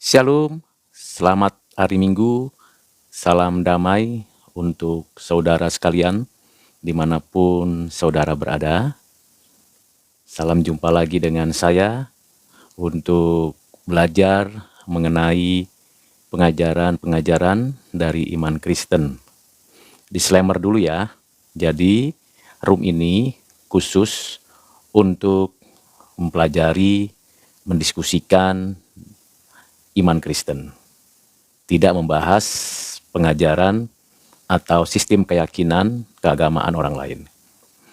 Shalom, selamat hari Minggu, salam damai untuk saudara sekalian dimanapun saudara berada. Salam jumpa lagi dengan saya untuk belajar mengenai pengajaran-pengajaran dari iman Kristen. Disclaimer dulu ya, jadi room ini khusus untuk mempelajari, mendiskusikan iman Kristen. Tidak membahas pengajaran atau sistem keyakinan keagamaan orang lain.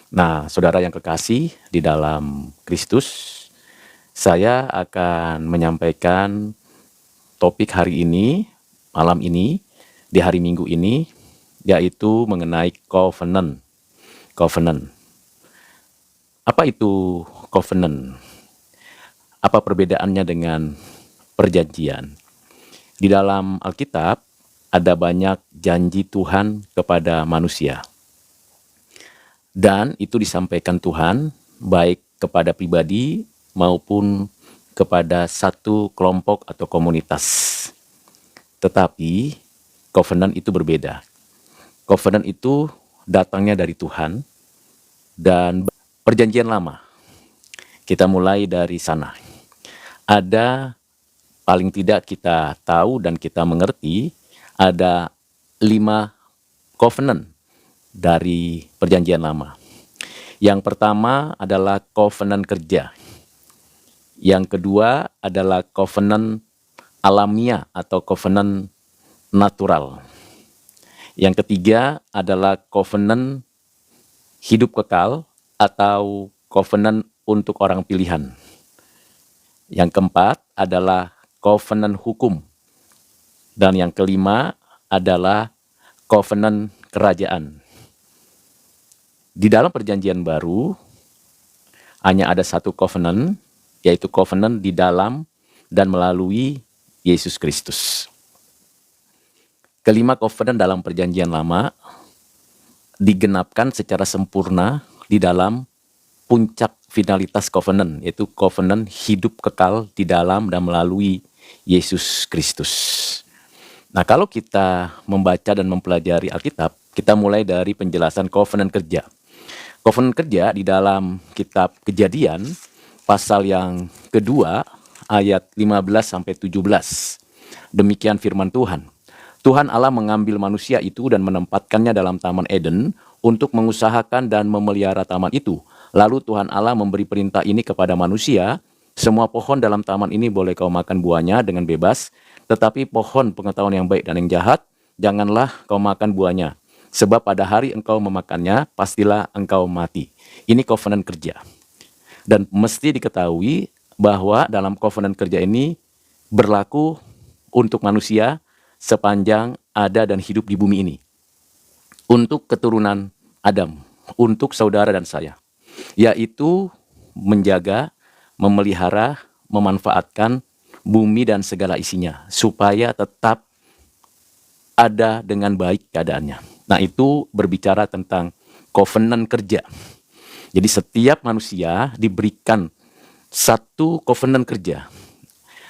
Nah, saudara yang kekasih di dalam Kristus, saya akan menyampaikan topik hari ini, malam ini, di hari Minggu ini, yaitu mengenai covenant. Covenant. Apa itu covenant? Apa perbedaannya dengan perjanjian? Di dalam Alkitab ada banyak janji Tuhan kepada manusia. Dan itu disampaikan Tuhan baik kepada pribadi maupun kepada satu kelompok atau komunitas. Tetapi covenant itu berbeda. Covenant itu datangnya dari Tuhan dan perjanjian lama. Kita mulai dari sana. Ada paling tidak kita tahu dan kita mengerti ada 5 covenant dari perjanjian lama. Yang pertama adalah covenant kerja. Yang kedua adalah covenant alamiah atau covenant natural. Yang ketiga adalah covenant hidup kekal atau covenant untuk orang pilihan. Yang keempat adalah covenant hukum. Dan yang kelima adalah covenant kerajaan. Di dalam perjanjian baru, hanya ada satu covenant, yaitu covenant di dalam dan melalui Yesus Kristus. Kelima covenant dalam perjanjian lama digenapkan secara sempurna di dalam puncak finalitas covenant, yaitu covenant hidup kekal di dalam dan melalui Yesus Kristus. Nah, kalau kita membaca dan mempelajari Alkitab, kita mulai dari penjelasan covenant kerja. Covenant kerja di dalam kitab Kejadian, pasal yang kedua, ayat 15-17. Demikian firman Tuhan. Tuhan Allah mengambil manusia itu dan menempatkannya dalam Taman Eden untuk mengusahakan dan memelihara taman itu. Lalu Tuhan Allah memberi perintah ini kepada manusia, semua pohon dalam taman ini boleh kau makan buahnya dengan bebas, tetapi pohon pengetahuan yang baik dan yang jahat, janganlah kau makan buahnya. Sebab pada hari engkau memakannya, pastilah engkau mati. Ini covenant kerja. Dan mesti diketahui bahwa dalam covenant kerja ini berlaku untuk manusia sepanjang ada dan hidup di bumi ini. Untuk keturunan Adam, untuk saudara dan saya. Yaitu menjaga, memelihara, memanfaatkan bumi dan segala isinya, supaya tetap ada dengan baik keadaannya. Nah, itu berbicara tentang covenant kerja. Jadi setiap manusia diberikan satu covenant kerja.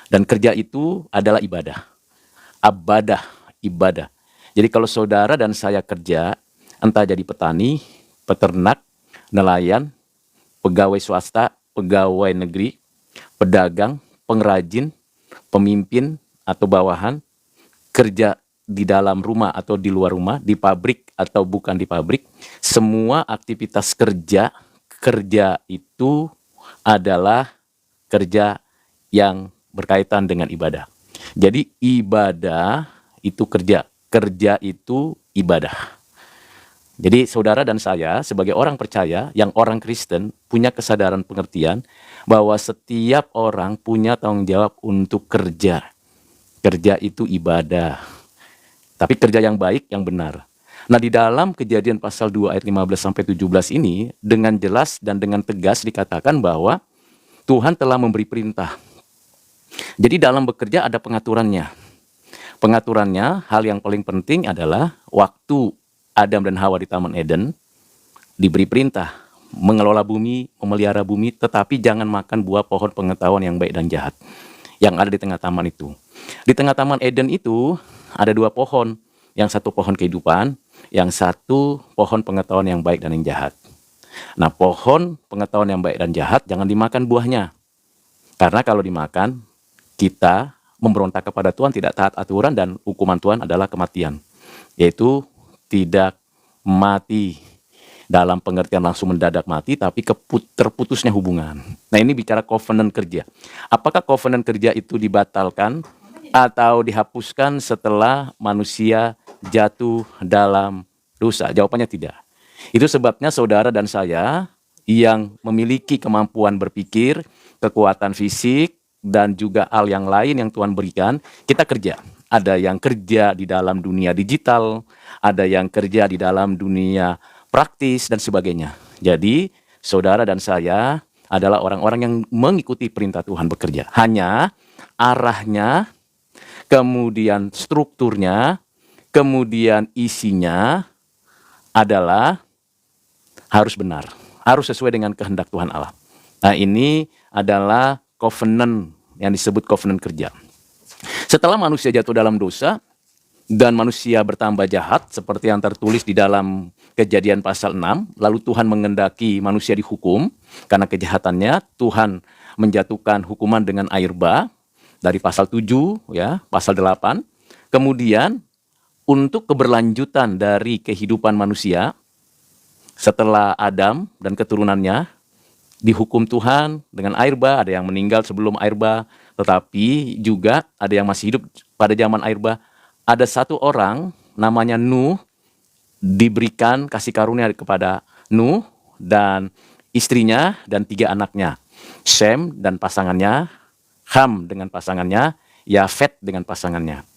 Dan kerja itu adalah ibadah. Ibadah. Jadi kalau saudara dan saya kerja, entah jadi petani, peternak, nelayan, pegawai swasta, pegawai negeri, pedagang, pengrajin, pemimpin atau bawahan, kerja di dalam rumah atau di luar rumah, di pabrik atau bukan di pabrik, semua aktivitas kerja itu adalah kerja yang berkaitan dengan ibadah. Jadi ibadah itu kerja itu ibadah. Jadi saudara dan saya sebagai orang percaya, yang orang Kristen punya kesadaran pengertian bahwa setiap orang punya tanggung jawab untuk kerja. Kerja itu ibadah. Tapi kerja yang baik, yang benar. Nah, di dalam Kejadian pasal 2 ayat 15-17 ini, dengan jelas dan dengan tegas dikatakan bahwa Tuhan telah memberi perintah. Jadi dalam bekerja ada pengaturannya. Pengaturannya, hal yang paling penting adalah waktu Adam dan Hawa di Taman Eden, diberi perintah mengelola bumi, memelihara bumi, tetapi jangan makan buah pohon pengetahuan yang baik dan jahat yang ada di tengah taman itu. Di tengah Taman Eden itu ada 2 pohon, yang satu pohon kehidupan, yang satu pohon pengetahuan yang baik dan yang jahat. Nah, pohon pengetahuan yang baik dan jahat jangan dimakan buahnya. Karena kalau dimakan, kita memberontak kepada Tuhan, tidak taat aturan, dan hukuman Tuhan adalah kematian. Yaitu tidak mati dalam pengertian langsung mendadak mati, tapi terputusnya hubungan. Nah, ini bicara covenant kerja. Apakah covenant kerja itu dibatalkan atau dihapuskan setelah manusia jatuh dalam dosa? Jawabannya tidak. Itu sebabnya saudara dan saya yang memiliki kemampuan berpikir, kekuatan fisik, dan juga hal yang lain yang Tuhan berikan, kita kerja. Ada yang kerja di dalam dunia digital, ada yang kerja di dalam dunia praktis, dan sebagainya. Jadi, saudara dan saya adalah orang-orang yang mengikuti perintah Tuhan bekerja. Hanya arahnya, kemudian strukturnya, kemudian isinya adalah harus benar, harus sesuai dengan kehendak Tuhan Allah. Nah, ini adalah covenant yang disebut covenant kerja. Setelah manusia jatuh dalam dosa dan manusia bertambah jahat seperti yang tertulis di dalam Kejadian pasal 6, lalu Tuhan mengendaki manusia dihukum karena kejahatannya. Tuhan menjatuhkan hukuman dengan air bah dari pasal 7 ya, pasal 8. Kemudian untuk keberlanjutan dari kehidupan manusia setelah Adam dan keturunannya dihukum Tuhan dengan air bah, ada yang meninggal sebelum air bah, tetapi juga ada yang masih hidup pada zaman air bah. Ada satu orang namanya Nuh, diberikan kasih karunia kepada Nuh dan istrinya dan 3 anaknya. Sem dan pasangannya, Ham dengan pasangannya, Yafet dengan pasangannya.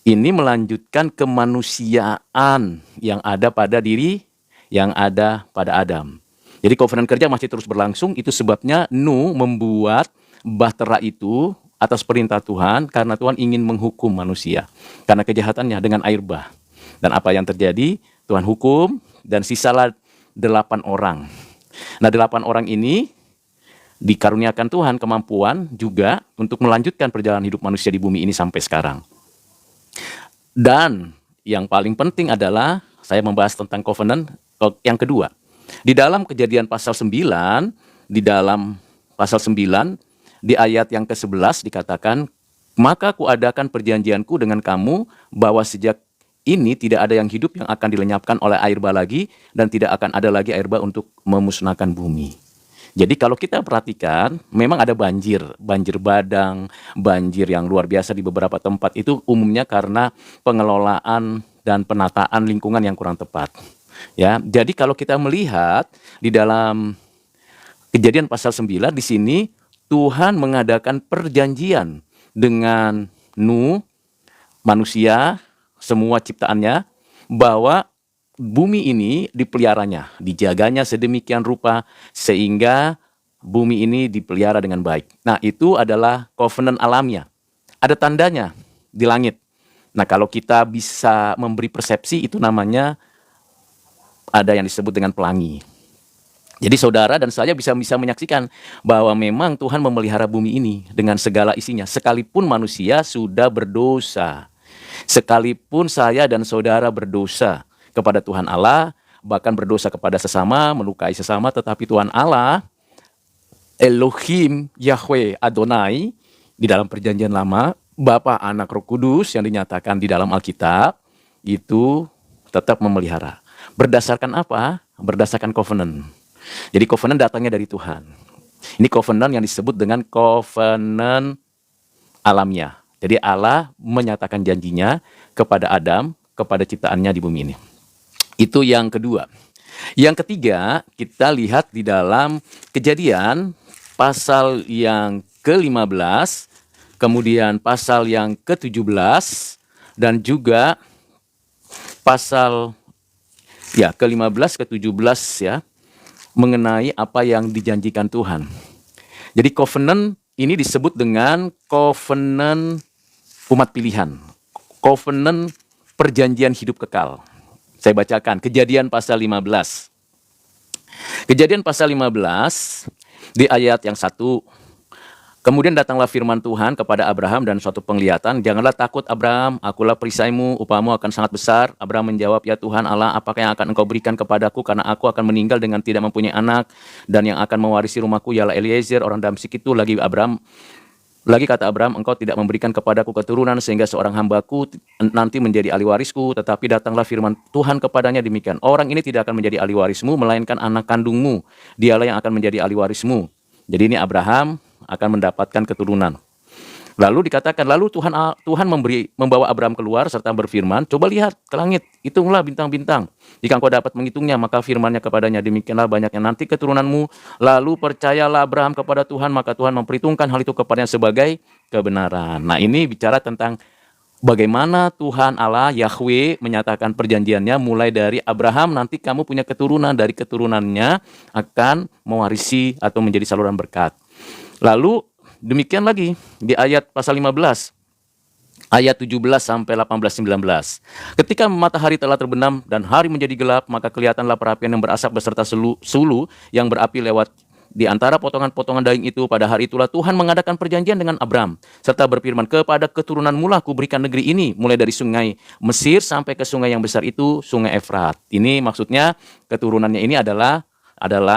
Ini melanjutkan kemanusiaan yang ada pada diri, yang ada pada Adam. Jadi covenant kerja masih terus berlangsung, itu sebabnya Nuh membuat bahtera itu atas perintah Tuhan karena Tuhan ingin menghukum manusia karena kejahatannya dengan air bah. Dan apa yang terjadi? Tuhan hukum dan sisalah 8 orang. Nah, 8 orang ini dikaruniakan Tuhan kemampuan juga untuk melanjutkan perjalanan hidup manusia di bumi ini sampai sekarang. Dan yang paling penting adalah saya membahas tentang covenant yang kedua. Di dalam Kejadian pasal 9, di dalam pasal 9, di ayat yang ke-11 dikatakan, "Maka kuadakan perjanjianku dengan kamu bahwa sejak ini tidak ada yang hidup yang akan dilenyapkan oleh air bah lagi, dan tidak akan ada lagi air bah untuk memusnahkan bumi." Jadi kalau kita perhatikan, memang ada banjir badang, banjir yang luar biasa di beberapa tempat. Itu umumnya karena pengelolaan dan penataan lingkungan yang kurang tepat. Ya, jadi kalau kita melihat di dalam Kejadian pasal 9 di sini Tuhan mengadakan perjanjian dengan Nuh, manusia, semua ciptaannya, bahwa bumi ini dipeliharanya, dijaganya sedemikian rupa sehingga bumi ini dipelihara dengan baik. Nah, itu adalah covenant alamiah. Ada tandanya di langit. Nah, kalau kita bisa memberi persepsi, itu namanya ada yang disebut dengan pelangi. Jadi saudara dan saya bisa menyaksikan bahwa memang Tuhan memelihara bumi ini dengan segala isinya. Sekalipun manusia sudah berdosa, sekalipun saya dan saudara berdosa kepada Tuhan Allah, bahkan berdosa kepada sesama, melukai sesama, tetapi Tuhan Allah, Elohim, Yahweh, Adonai, di dalam perjanjian lama, Bapa, Anak, Roh Kudus yang dinyatakan di dalam Alkitab, itu tetap memelihara. Berdasarkan apa? Berdasarkan covenant. Jadi covenant datangnya dari Tuhan. Ini covenant yang disebut dengan covenant alamiah. Jadi Allah menyatakan janjinya kepada Adam, kepada ciptaannya di bumi ini. Itu yang kedua. Yang ketiga, kita lihat di dalam Kejadian pasal yang ke-15, kemudian pasal yang ke-17, dan juga pasal ke-15, ke-17 ya, mengenai apa yang dijanjikan Tuhan. Jadi covenant ini disebut dengan covenant umat pilihan, covenant perjanjian hidup kekal. Saya bacakan Kejadian pasal 15. Kejadian pasal 15 di ayat yang 1, Kemudian datanglah firman Tuhan kepada Abraham dan suatu penglihatan, "Janganlah takut Abraham, akulah perisaimu, upamu akan sangat besar." Abraham menjawab, "Ya Tuhan Allah, apakah yang akan engkau berikan kepadaku, karena aku akan meninggal dengan tidak mempunyai anak, dan yang akan mewarisi rumahku ialah Eliezer orang Damsyik itu." Lagi kata Abraham, "Engkau tidak memberikan kepadaku keturunan sehingga seorang hambaku nanti menjadi ahli warisku." Tetapi datanglah firman Tuhan kepadanya demikian, "Orang ini tidak akan menjadi ahli warismu, melainkan anak kandungmu. Dialah yang akan menjadi ahli warismu." Jadi ini Abraham akan mendapatkan keturunan. Lalu dikatakan, lalu Tuhan membawa Abraham keluar serta berfirman, "Coba lihat ke langit, hitunglah bintang-bintang. Jika engkau dapat menghitungnya, maka firman-Nya kepadanya, demikianlah banyaknya nanti keturunanmu." Lalu percayalah Abraham kepada Tuhan, maka Tuhan memperhitungkan hal itu kepadanya sebagai kebenaran. Nah, ini bicara tentang bagaimana Tuhan Allah Yahweh menyatakan perjanjiannya mulai dari Abraham, nanti kamu punya keturunan, dari keturunannya akan mewarisi atau menjadi saluran berkat. Lalu demikian lagi di ayat pasal 15, ayat 17 sampai 18, 19. "Ketika matahari telah terbenam dan hari menjadi gelap, maka kelihatanlah perapian yang berasap beserta sulu yang berapi lewat di antara potongan-potongan daging itu. Pada hari itulah Tuhan mengadakan perjanjian dengan Abram, serta berfirman, 'Kepada keturunanmu lah kuberikan negeri ini, mulai dari sungai Mesir sampai ke sungai yang besar itu, sungai Efrat.'" Ini maksudnya keturunannya ini adalah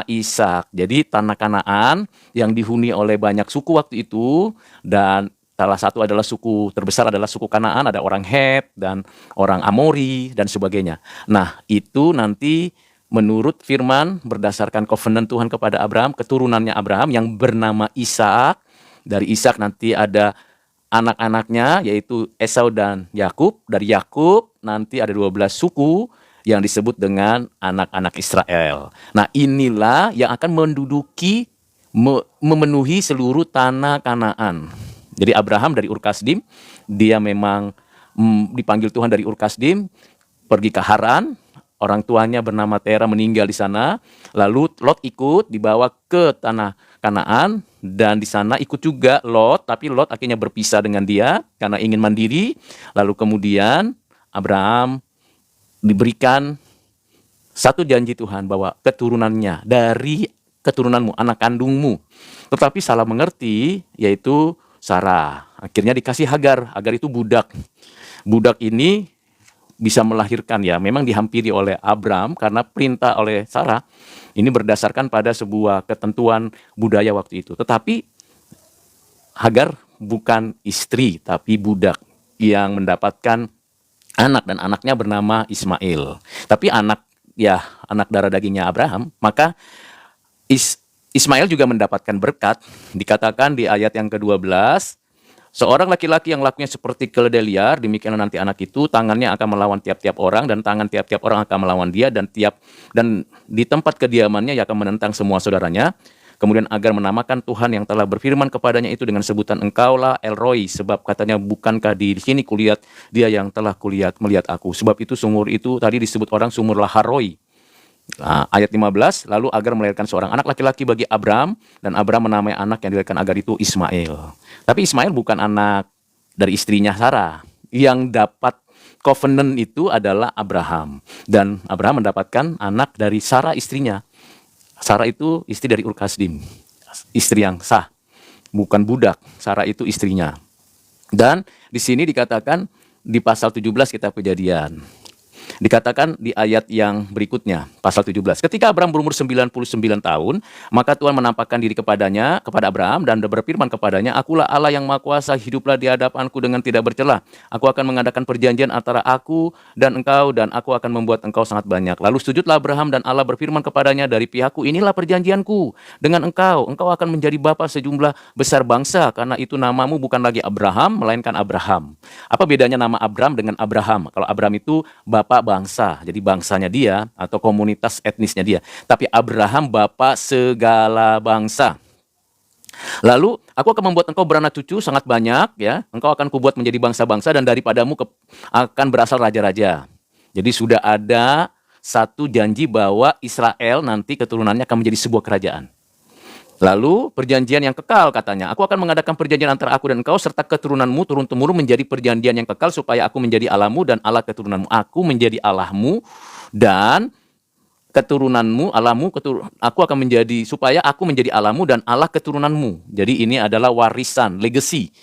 Ishak. Jadi tanah Kanaan yang dihuni oleh banyak suku waktu itu, dan salah satu adalah suku terbesar adalah suku Kanaan, ada orang Het dan orang Amori dan sebagainya. Nah, itu nanti menurut firman berdasarkan covenant Tuhan kepada Abraham, keturunannya Abraham yang bernama Ishak. Dari Ishak nanti ada anak-anaknya yaitu Esau dan Yakub. Dari Yakub nanti ada 12 suku yang disebut dengan anak-anak Israel. Nah, inilah yang akan memenuhi seluruh tanah Kanaan. Jadi Abraham dari Ur Kasdim, dia memang dipanggil Tuhan dari Ur Kasdim, pergi ke Haran, orang tuanya bernama Tera meninggal di sana, lalu Lot ikut dibawa ke tanah Kanaan, dan di sana ikut juga Lot, tapi Lot akhirnya berpisah dengan dia karena ingin mandiri. Lalu kemudian Abraham diberikan satu janji Tuhan bahwa keturunannya dari keturunanmu, anak kandungmu. Tetapi salah mengerti, yaitu Sarah. Akhirnya dikasih Hagar. Hagar itu budak. Budak ini bisa melahirkan, ya memang dihampiri oleh Abram karena perintah oleh Sarah. Ini berdasarkan pada sebuah ketentuan budaya waktu itu. Tetapi Hagar bukan istri, tapi budak yang mendapatkan anak, dan anaknya bernama Ismail. Tapi anak darah dagingnya Abraham, maka Ismail juga mendapatkan berkat. Dikatakan di ayat yang ke-12, "Seorang laki-laki yang lakunya seperti keledai liar, demikianlah nanti anak itu, tangannya akan melawan tiap-tiap orang, dan tangan tiap-tiap orang akan melawan dia, dan di tempat kediamannya ia akan menentang semua saudaranya." Kemudian Agar menamakan Tuhan yang telah berfirman kepadanya itu dengan sebutan, "Engkaulah El Roi," sebab katanya, "Bukankah di sini kulihat dia yang telah melihat aku." Sebab itu sumur itu tadi disebut orang sumur Laharoi. Nah, ayat 15, lalu Agar melahirkan seorang anak laki-laki bagi Abram, dan Abram menamai anak yang dilahirkan Agar itu Ismail. Tapi Ismail bukan anak dari istrinya Sarah. Yang dapat covenant itu adalah Abraham, dan Abraham mendapatkan anak dari Sarah istrinya. Sarah itu istri dari Ur Kasdim, istri yang sah, bukan budak. Sarah itu istrinya. Dan di sini dikatakan di pasal 17 kitab Kejadian. Dikatakan di ayat yang berikutnya, pasal 17. "Ketika Abraham berumur 99 tahun, maka Tuhan menampakkan diri kepada Abraham dan berfirman kepadanya, 'Akulah Allah yang Maha Kuasa, hiduplah di hadapanku dengan tidak bercela. Aku akan mengadakan perjanjian antara aku dan engkau, dan aku akan membuat engkau sangat banyak.' Lalu sujudlah Abraham, dan Allah berfirman kepadanya, 'Dari pihakku inilah perjanjianku dengan engkau akan menjadi bapa sejumlah besar bangsa, karena itu namamu bukan lagi Abraham, melainkan Abraham.'" Apa bedanya nama Abram dengan Abraham? Kalau Abram itu bapak bangsa, jadi bangsanya dia atau komunitas etnisnya dia. Tapi Abraham bapak segala bangsa. Lalu, "Aku akan membuat engkau beranak cucu sangat banyak, ya. Engkau akan kubuat menjadi bangsa-bangsa, dan daripadamu akan berasal raja-raja." Jadi sudah ada satu janji bahwa Israel nanti keturunannya akan menjadi sebuah kerajaan. Lalu perjanjian yang kekal, katanya, "Aku akan mengadakan perjanjian antara aku dan engkau serta keturunanmu turun-temurun menjadi perjanjian yang kekal, supaya aku menjadi Allahmu dan Allah keturunanmu. Aku menjadi Allahmu, dan keturunanmu, Allahmu, aku akan menjadi, supaya aku menjadi Allahmu dan Allah keturunanmu. Jadi ini adalah warisan, legacy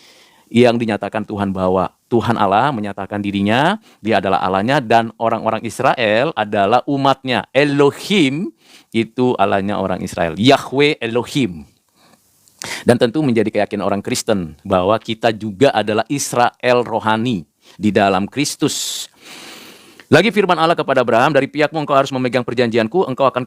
yang dinyatakan Tuhan, bahwa Tuhan Allah menyatakan dirinya, dia adalah Allahnya, dan orang-orang Israel adalah umatnya. Elohim itu Allahnya orang Israel, Yahweh Elohim. Dan tentu menjadi keyakinan orang Kristen bahwa kita juga adalah Israel rohani di dalam Kristus. Lagi firman Allah kepada Abraham, dari pihakmu engkau harus memegang perjanjianku, engkau akan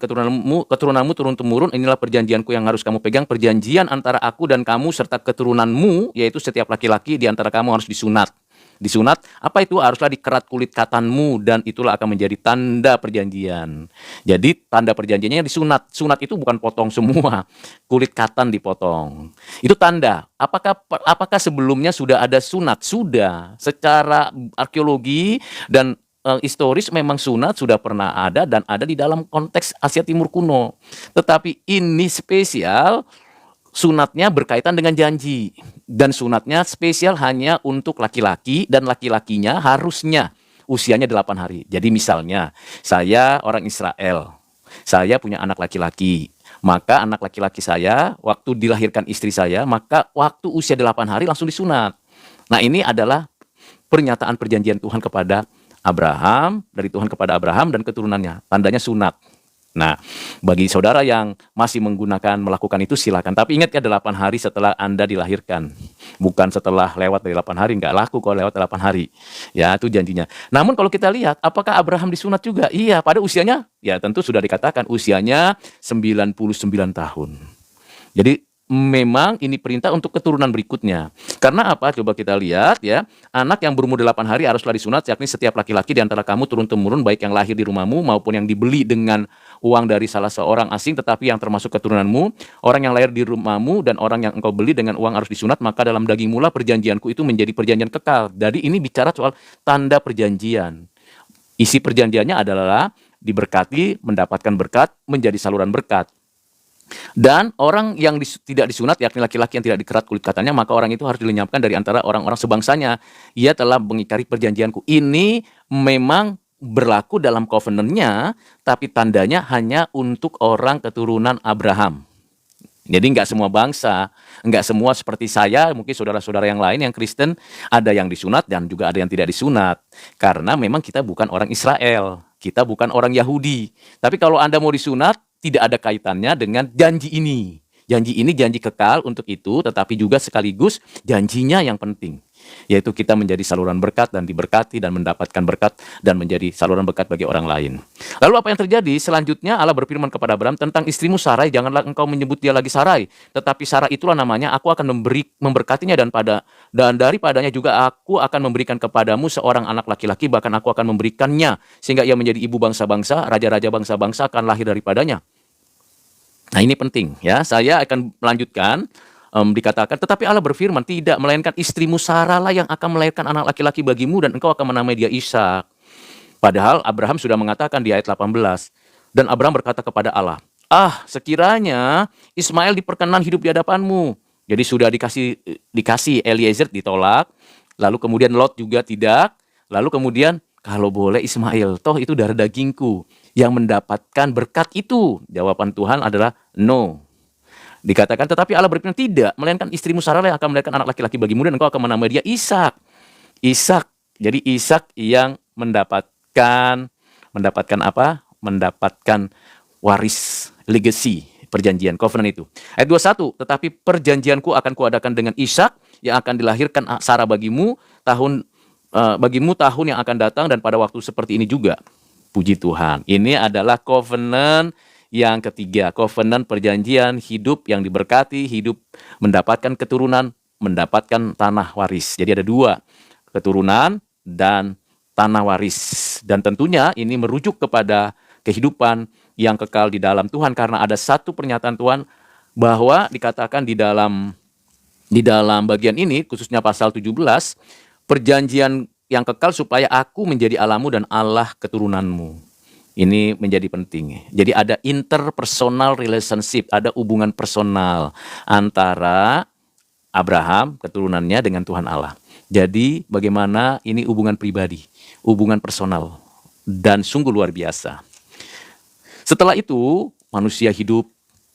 keturunanmu turun-temurun, inilah perjanjianku yang harus kamu pegang, perjanjian antara aku dan kamu serta keturunanmu, yaitu setiap laki-laki di antara kamu harus disunat. Disunat, apa itu? Haruslah dikerat kulit katanmu, dan itulah akan menjadi tanda perjanjian. Jadi tanda perjanjiannya disunat. Sunat itu bukan potong semua, kulit katan dipotong. Itu tanda. Apakah sebelumnya sudah ada sunat? Sudah. Secara arkeologi dan historis memang sunat sudah pernah ada dan ada di dalam konteks Asia Timur kuno. Tetapi ini spesial, sunatnya berkaitan dengan janji. Dan sunatnya spesial hanya untuk laki-laki, dan laki-lakinya harusnya usianya 8 hari. Jadi misalnya, saya orang Israel, saya punya anak laki-laki. Maka anak laki-laki saya, waktu dilahirkan istri saya, maka waktu usia 8 hari langsung disunat. Nah, ini adalah pernyataan perjanjian Tuhan kepada Abraham, dari Tuhan kepada Abraham dan keturunannya. Tandanya sunat. Nah, bagi saudara yang masih melakukan itu silakan. Tapi ingat ya, 8 hari setelah Anda dilahirkan. Bukan setelah lewat dari 8 hari. Nggak laku kalau lewat 8 hari. Ya, itu janjinya. Namun kalau kita lihat, apakah Abraham disunat juga? Iya, pada usianya, ya tentu sudah dikatakan usianya 99 tahun. Jadi memang ini perintah untuk keturunan berikutnya. Karena apa? Coba kita lihat ya. Anak yang berumur 8 hari haruslah disunat, yakni setiap laki-laki di antara kamu turun-temurun, baik yang lahir di rumahmu maupun yang dibeli dengan uang dari salah seorang asing, tetapi yang termasuk keturunanmu. Orang yang lahir di rumahmu dan orang yang engkau beli dengan uang harus disunat, maka dalam daging mula perjanjianku itu menjadi perjanjian kekal. Jadi ini bicara soal tanda perjanjian. Isi perjanjiannya adalah diberkati, mendapatkan berkat, menjadi saluran berkat. Dan orang yang tidak disunat, yakni laki-laki yang tidak dikerat kulit katanya, maka orang itu harus dilenyapkan dari antara orang-orang sebangsanya. Ia telah mengingkari perjanjianku. Ini memang berlaku dalam covenant-nya, tapi tandanya hanya untuk orang keturunan Abraham. Jadi nggak semua bangsa, nggak semua seperti saya, mungkin saudara-saudara yang lain yang Kristen, ada yang disunat dan juga ada yang tidak disunat. Karena memang kita bukan orang Israel, kita bukan orang Yahudi. Tapi kalau Anda mau disunat, tidak ada kaitannya dengan janji ini. Janji ini janji kekal untuk itu, tetapi juga sekaligus janjinya yang penting, yaitu kita menjadi saluran berkat dan diberkati dan mendapatkan berkat dan menjadi saluran berkat bagi orang lain. Lalu apa yang terjadi? Selanjutnya Allah berfirman kepada Abraham tentang istrimu Sarai, janganlah engkau menyebut dia lagi Sarai, tetapi Sarah itulah namanya, aku akan memberkatinya dan daripadanya juga aku akan memberikan kepadamu seorang anak laki-laki, bahkan aku akan memberikannya sehingga ia menjadi ibu bangsa-bangsa, raja-raja bangsa-bangsa akan lahir daripadanya. Nah, ini penting ya. Saya akan melanjutkan. Dikatakan, tetapi Allah berfirman, tidak, melainkan istrimu Sarah lah yang akan melahirkan anak laki-laki bagimu dan engkau akan menamai dia Ishak. Padahal Abraham sudah mengatakan di ayat 18. Dan Abraham berkata kepada Allah, sekiranya Ismail diperkenan hidup di hadapanmu. Jadi sudah dikasih Eliezer, ditolak. Lalu kemudian Lot juga tidak. Lalu kemudian, kalau boleh Ismail, toh itu darah dagingku yang mendapatkan berkat itu. Jawaban Tuhan adalah no. Dikatakan, tetapi Allah berfirman, tidak, melainkan istrimu Sarah yang akan melahirkan anak laki-laki bagimu dan engkau akan menamai dia Ishak. Ishak. Jadi Ishak yang mendapatkan apa? Mendapatkan waris, legacy, perjanjian, covenant itu. Ayat 21, tetapi perjanjianku akan kuadakan dengan Ishak yang akan dilahirkan Sarah bagimu tahun yang akan datang dan pada waktu seperti ini juga. Puji Tuhan. Ini adalah covenant yang ketiga, covenant perjanjian hidup yang diberkati, hidup mendapatkan keturunan, mendapatkan tanah waris. Jadi ada 2, keturunan dan tanah waris. Dan tentunya ini merujuk kepada kehidupan yang kekal di dalam Tuhan, karena ada satu pernyataan Tuhan bahwa dikatakan di dalam bagian ini, khususnya pasal 17, perjanjian yang kekal supaya aku menjadi Allahmu dan Allah keturunanmu. Ini menjadi penting. Jadi ada interpersonal relationship, ada hubungan personal antara Abraham, keturunannya dengan Tuhan Allah. Jadi bagaimana ini hubungan pribadi, hubungan personal, dan sungguh luar biasa. Setelah itu, manusia hidup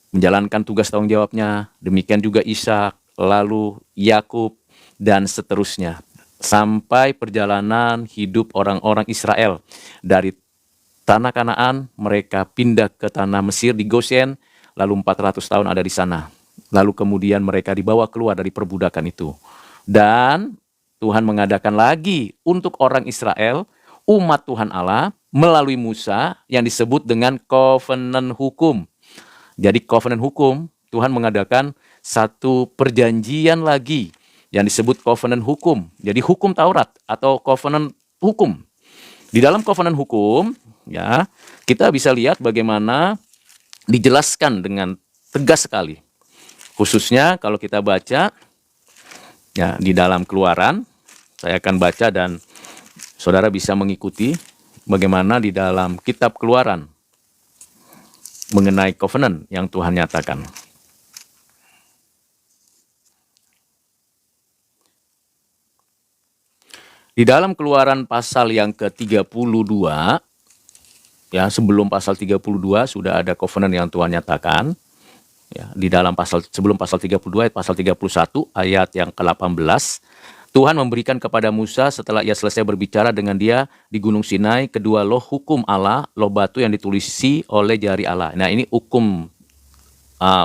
menjalankan tugas tanggung jawabnya, demikian juga Ishak, lalu Yakub, dan seterusnya. Sampai perjalanan hidup orang-orang Israel dari tanah Kanaan, mereka pindah ke tanah Mesir di Goshen, lalu 400 tahun ada di sana. Lalu kemudian mereka dibawa keluar dari perbudakan itu. Dan Tuhan mengadakan lagi untuk orang Israel, umat Tuhan Allah, melalui Musa yang disebut dengan covenant hukum. Jadi covenant hukum, Tuhan mengadakan satu perjanjian lagi yang disebut covenant hukum. Jadi hukum Taurat atau covenant hukum. Di dalam covenant hukum, ya, kita bisa lihat bagaimana dijelaskan dengan tegas sekali. Khususnya kalau kita baca ya di dalam Keluaran, saya akan baca dan saudara bisa mengikuti bagaimana di dalam kitab Keluaran mengenai covenant yang Tuhan nyatakan. Di dalam Keluaran pasal yang ke-32, ya sebelum pasal 32 sudah ada covenant yang Tuhan nyatakan. Ya, di dalam sebelum pasal 32 ayat pasal 31 ayat yang ke-18, Tuhan memberikan kepada Musa setelah ia selesai berbicara dengan dia di Gunung Sinai kedua loh hukum Allah, loh batu yang ditulisi oleh jari Allah. Nah, ini hukum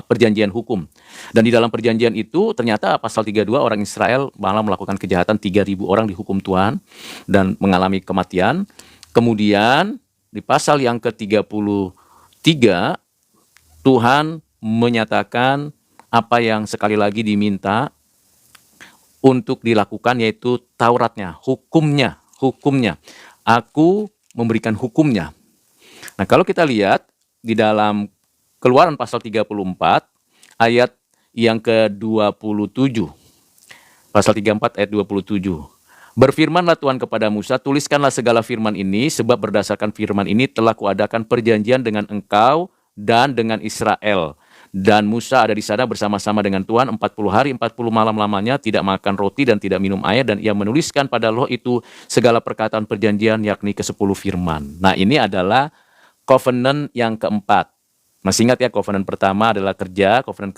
perjanjian hukum. Dan di dalam perjanjian itu ternyata pasal 32 orang Israel malah melakukan kejahatan, 3.000 orang dihukum Tuhan dan mengalami kematian. Kemudian di pasal yang ke-33 Tuhan menyatakan apa yang sekali lagi diminta untuk dilakukan, yaitu Tauratnya, hukumnya. Aku memberikan hukumnya. Nah, kalau kita lihat di dalam Keluaran pasal 34 ayat yang ke-27. Pasal 34 ayat 27. Berfirmanlah Tuhan kepada Musa, tuliskanlah segala firman ini, sebab berdasarkan firman ini telah kuadakan perjanjian dengan engkau dan dengan Israel. Dan Musa ada di sana bersama-sama dengan Tuhan 40 hari 40 malam lamanya, tidak makan roti dan tidak minum air, dan ia menuliskan pada loh itu segala perkataan perjanjian, yakni ke-10 firman. Nah, ini adalah covenant yang keempat. Masih ingat ya, covenant pertama adalah kerja, covenant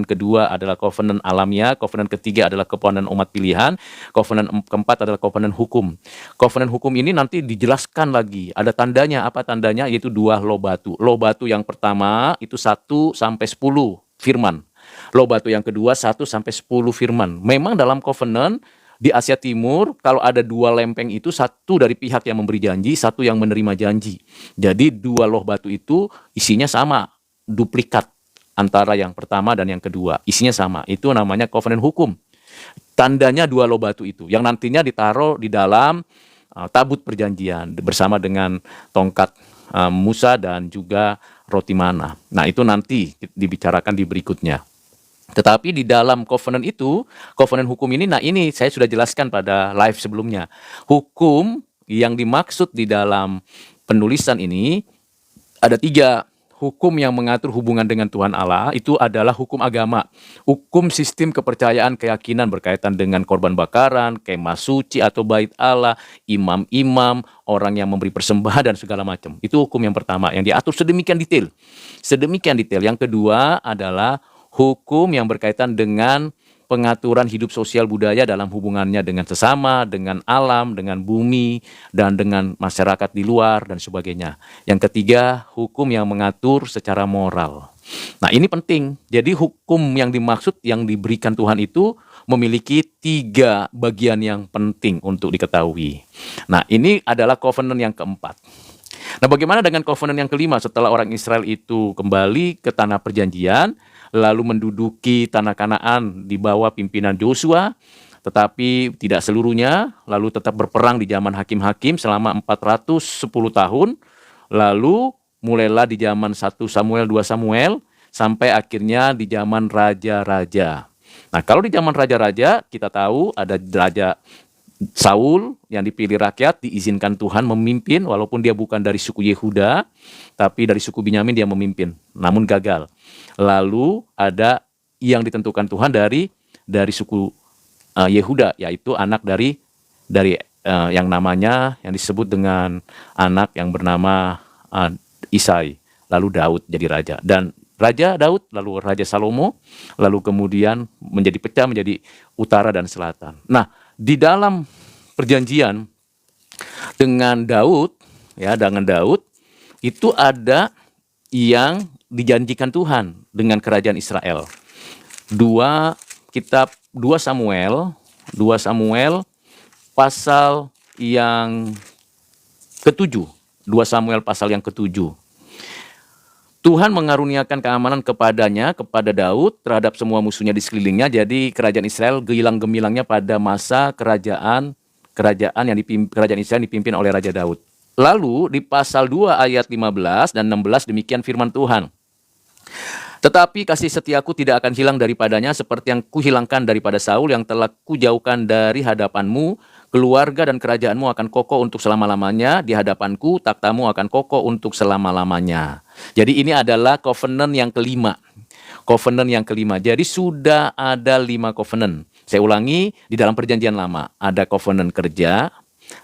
kedua adalah covenant alamiah, covenant ketiga adalah covenant umat pilihan, covenant keempat adalah covenant hukum. Covenant hukum ini nanti dijelaskan lagi, ada tandanya, apa tandanya? Yaitu 2 loh batu. Loh batu yang pertama itu 1 sampai 10 firman. Loh batu yang kedua 1 sampai 10 firman. Memang dalam covenant di Asia Timur, kalau ada 2 lempeng itu, 1 dari pihak yang memberi janji, 1 yang menerima janji. Jadi 2 loh batu itu isinya sama, duplikat antara yang pertama dan yang kedua. Isinya sama, itu namanya covenant hukum. Tandanya 2 loh batu itu, yang nantinya ditaruh di dalam tabut perjanjian bersama dengan tongkat Musa dan juga roti mana. Nah, itu nanti dibicarakan di berikutnya. Tetapi di dalam covenant itu, covenant hukum ini, nah ini saya sudah jelaskan pada live sebelumnya. Hukum yang dimaksud di dalam penulisan ini ada 3. Hukum yang mengatur hubungan dengan Tuhan Allah itu adalah hukum agama. Hukum sistem kepercayaan keyakinan berkaitan dengan korban bakaran, kemah suci atau bait Allah, imam-imam, orang yang memberi persembahan dan segala macam. Itu hukum yang pertama yang diatur sedemikian detail. Yang kedua adalah hukum yang berkaitan dengan pengaturan hidup sosial budaya dalam hubungannya dengan sesama, dengan alam, dengan bumi, dan dengan masyarakat di luar, dan sebagainya. Yang ketiga, hukum yang mengatur secara moral. Nah, ini penting. Jadi hukum yang dimaksud, yang diberikan Tuhan itu memiliki 3 bagian yang penting untuk diketahui. Nah, ini adalah covenant yang keempat. Nah, bagaimana dengan covenant yang kelima? Setelah orang Israel itu kembali ke tanah perjanjian, lalu menduduki tanah Kanaan di bawah pimpinan Yosua, tetapi tidak seluruhnya, lalu tetap berperang di zaman hakim-hakim selama 410 tahun, lalu mulailah di zaman 1 Samuel, 2 Samuel, sampai akhirnya di zaman raja-raja. Nah, kalau di zaman raja-raja, kita tahu ada Raja Saul yang dipilih rakyat, diizinkan Tuhan memimpin, walaupun dia bukan dari suku Yehuda, tapi dari suku Binyamin dia memimpin, namun gagal. Lalu ada yang ditentukan Tuhan dari suku Yehuda, yaitu anak dari yang namanya, yang disebut dengan anak yang bernama Isai lalu Daud jadi raja. Dan Raja Daud, lalu Raja Salomo, lalu kemudian menjadi pecah menjadi utara dan selatan. Nah, di dalam perjanjian dengan Daud, itu ada yang dijanjikan Tuhan dengan kerajaan Israel. Dua Samuel pasal yang ke-7. 2 Samuel pasal yang ke-7. Tuhan mengaruniakan keamanan kepadanya, kepada Daud, terhadap semua musuhnya di sekelilingnya. Jadi kerajaan Israel gilang-gemilangnya pada masa kerajaan Israel dipimpin oleh Raja Daud. Lalu di pasal 2 ayat 15 dan 16 demikian firman Tuhan. Tetapi kasih setiaku tidak akan hilang daripadanya, seperti yang kuhilangkan daripada Saul yang telah kujauhkan dari hadapanmu. Keluarga dan kerajaanmu akan kokoh untuk selama-lamanya. Di hadapanku takhtamu akan kokoh untuk selama-lamanya. Jadi ini adalah covenant yang kelima. Jadi sudah ada 5 covenant. Saya ulangi, di dalam perjanjian lama ada covenant kerja,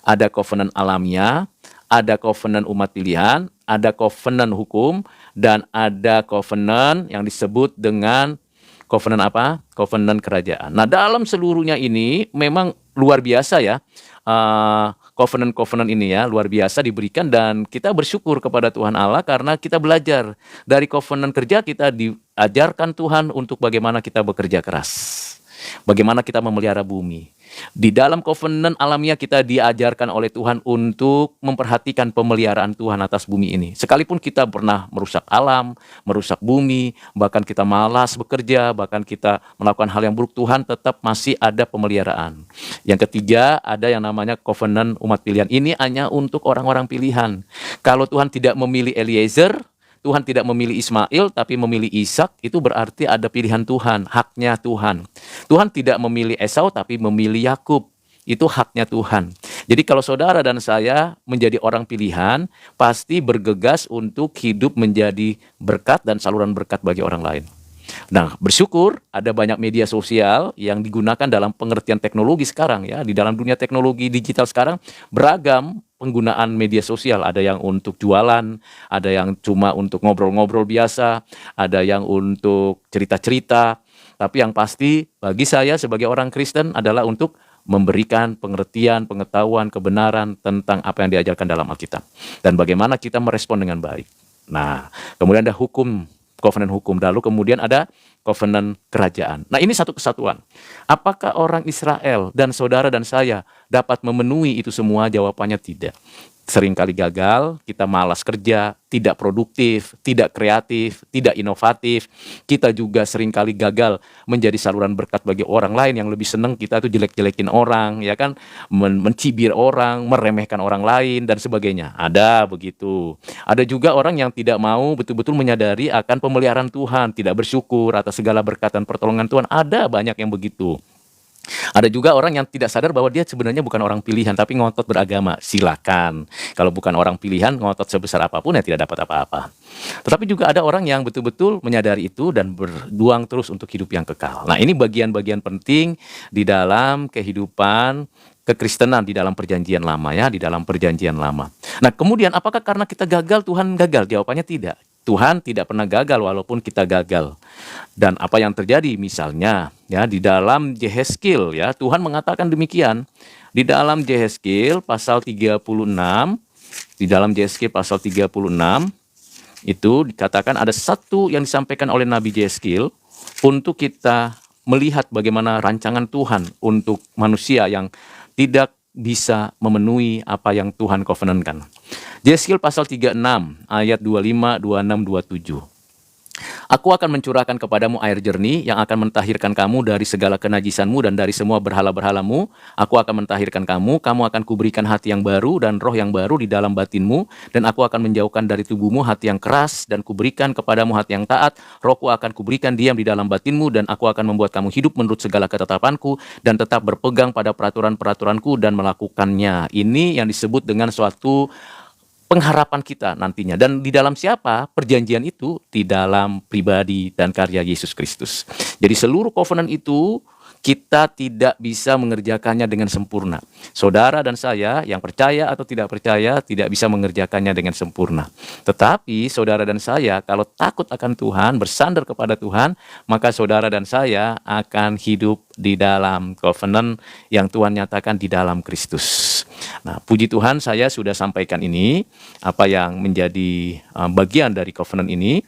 ada covenant alamiah, ada covenant umat pilihan, ada covenant hukum, dan ada covenant yang disebut dengan covenant apa? Covenant kerajaan. Nah, dalam seluruhnya ini memang luar biasa ya. Covenant ini ya, luar biasa diberikan, dan kita bersyukur kepada Tuhan Allah karena kita belajar dari covenant kerja. Kita diajarkan Tuhan untuk bagaimana kita bekerja keras, bagaimana kita memelihara bumi. Di dalam covenant alamiah kita diajarkan oleh Tuhan untuk memperhatikan pemeliharaan Tuhan atas bumi ini. Sekalipun kita pernah merusak alam, merusak bumi, bahkan kita malas bekerja, bahkan kita melakukan hal yang buruk, Tuhan tetap masih ada pemeliharaan. Yang ketiga, ada yang namanya covenant umat pilihan. Ini hanya untuk orang-orang pilihan. Kalau Tuhan tidak memilih Eliezer, Tuhan tidak memilih Ismail, tapi memilih Ishak, itu berarti ada pilihan Tuhan, haknya Tuhan. Tuhan tidak memilih Esau, tapi memilih Yakub. Itu haknya Tuhan. Jadi kalau saudara dan saya menjadi orang pilihan, pasti bergegas untuk hidup menjadi berkat dan saluran berkat bagi orang lain. Nah, bersyukur ada banyak media sosial yang digunakan dalam pengertian teknologi sekarang ya. Di dalam dunia teknologi digital sekarang beragam penggunaan media sosial. Ada yang untuk jualan, ada yang cuma untuk ngobrol-ngobrol biasa, ada yang untuk cerita-cerita. Tapi yang pasti bagi saya sebagai orang Kristen adalah untuk memberikan pengertian, pengetahuan, kebenaran tentang apa yang diajarkan dalam Alkitab. Dan bagaimana kita merespon dengan baik. Nah, kemudian ada covenant hukum, lalu kemudian ada covenant kerajaan. Nah, ini satu kesatuan. Apakah orang Israel dan saudara dan saya dapat memenuhi itu semua? Jawabannya tidak. Seringkali gagal, kita malas kerja, tidak produktif, tidak kreatif, tidak inovatif. Kita juga seringkali gagal menjadi saluran berkat bagi orang lain. Yang lebih senang kita itu jelek-jelekin orang, ya kan, mencibir orang, meremehkan orang lain dan sebagainya. Ada begitu. Ada juga orang yang tidak mau betul-betul menyadari akan pemeliharaan Tuhan, tidak bersyukur atas segala berkat dan pertolongan Tuhan. Ada banyak yang begitu. Ada juga orang yang tidak sadar bahwa dia sebenarnya bukan orang pilihan, tapi ngotot beragama. Silakan. Kalau bukan orang pilihan, ngotot sebesar apapun ya tidak dapat apa-apa. Tetapi juga ada orang yang betul-betul menyadari itu dan berjuang terus untuk hidup yang kekal. Nah, ini bagian-bagian penting di dalam kehidupan kekristenan di dalam perjanjian lama ya, di dalam perjanjian lama. Nah, kemudian apakah karena kita gagal Tuhan gagal? Jawabannya tidak. Tuhan tidak pernah gagal walaupun kita gagal. Dan apa yang terjadi misalnya ya di dalam Yehezkiel ya, Tuhan mengatakan demikian. Di dalam Yehezkiel pasal 36, di dalam Yehezkiel pasal 36 itu dikatakan ada satu yang disampaikan oleh Nabi Yehezkiel untuk kita melihat bagaimana rancangan Tuhan untuk manusia yang tidak bisa memenuhi apa yang Tuhan covenantkan. Yehezkiel pasal 36 ayat 25, 26, 27. Aku akan mencurahkan kepadamu air jernih yang akan mentahirkan kamu dari segala kenajisanmu dan dari semua berhala-berhalamu. Aku akan mentahirkan kamu, kamu akan kuberikan hati yang baru dan roh yang baru di dalam batinmu. Dan aku akan menjauhkan dari tubuhmu hati yang keras dan kuberikan kepadamu hati yang taat. Rohku akan kuberikan diam di dalam batinmu dan aku akan membuat kamu hidup menurut segala ketetapanku dan tetap berpegang pada peraturan-peraturanku dan melakukannya. Ini yang disebut dengan suatu pengharapan kita nantinya. Dan di dalam siapa? Perjanjian itu di dalam pribadi dan karya Yesus Kristus. Jadi seluruh covenant itu kita tidak bisa mengerjakannya dengan sempurna. Saudara dan saya yang percaya atau tidak percaya tidak bisa mengerjakannya dengan sempurna. Tetapi saudara dan saya kalau takut akan Tuhan, bersandar kepada Tuhan, maka saudara dan saya akan hidup di dalam covenant yang Tuhan nyatakan di dalam Kristus. Nah, puji Tuhan saya sudah sampaikan ini, apa yang menjadi bagian dari covenant ini.